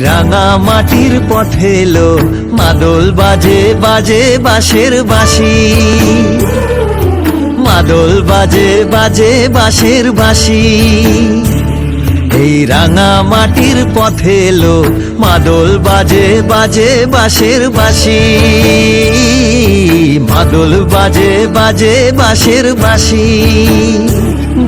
রাঙা মাটির পথে এলো মাদল বাজে বাজে বাঁশের বাঁশি, মাদল বাজে বাজে বাঁশের বাঁশি। এই রাঙা মাটির পথে এলো মাদল বাজে বাজে বাঁশের বাঁশি, মাদল বাজে বাজে বাঁশের বাঁশি।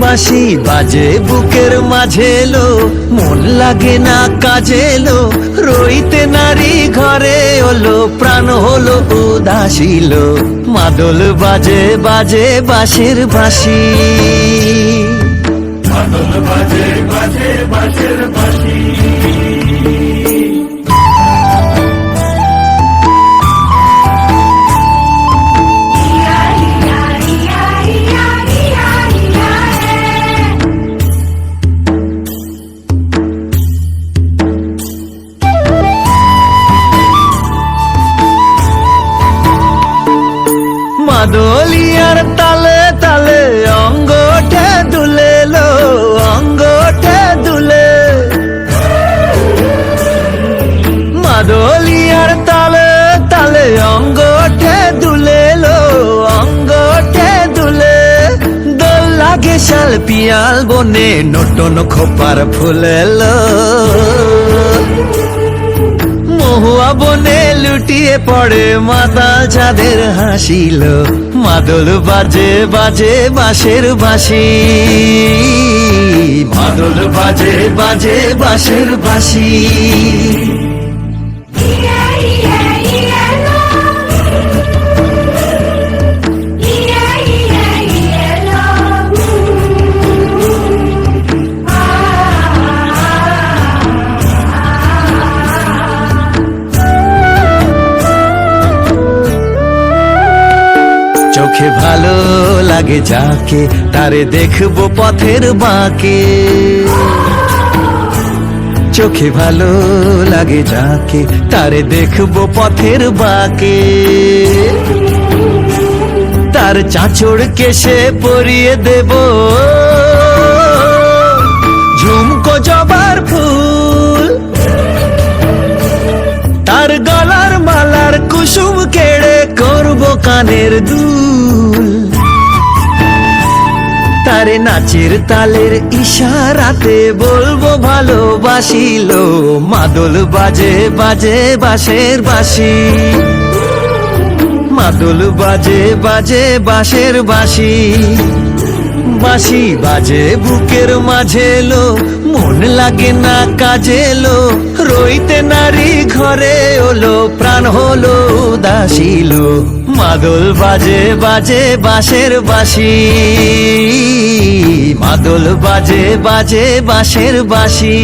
বাঁশি বাজে বুকের মাঝে এলো, মন লাগে না কাজে এলো, রইতে নারী ঘরে হলো, প্রাণ হলো উদাসীল। মাদল বাজে বাজে বাঁশের বাঁশি, মাদল বাজে বাজে বাঁশের বাঁশি। মাদলিয়ার তালে তালে অঙ্গটা দুলে লো, অঙ্গটা দুলে। মাদলিয়ার তালে তালে অঙ্গটা দুলে লো, অঙ্গটা দুলে। দোল লাগে শাল পিয়াল বনে নটন খোপার ফুলেলো, মহুয়া বনে লুটিয়ে পড়ে মাতাল চাঁদের হাসিল। মাদল বাজে বাজে বাঁশের বাঁশি, মাদল বাজে বাজে বাঁশের বাঁশি। চোখে ভালো লাগে যাকে, তারে দেখবো পথের বাঁকে। চোখে ভালো লাগে যাকে, তারে দেখবো পথের বাঁকে। তার চাঁচড় কেশে পরিয়ে দেব ঝুমকো জবার ফুল, তার গলার মালার কুসুম কেড়ে করবো কানের দুল। তারে নাচের তালের ইশারাতে বলবো ভালোবাসিল। মাদল বাজে বাজে বাঁশের বাঁশি, মাদল বাজে বাজে বাঁশের বাঁশি। বাঁশি বাজে বুকের মাঝে এলো, মন লাগে না কাজে এলো, রইতে নারী ঘরে হলো, প্রাণ হলো উদাসীল। মাদল বাজে বাজে বাঁশের বাঁশি, মাদল বাজে বাজে বাঁশের বাঁশি।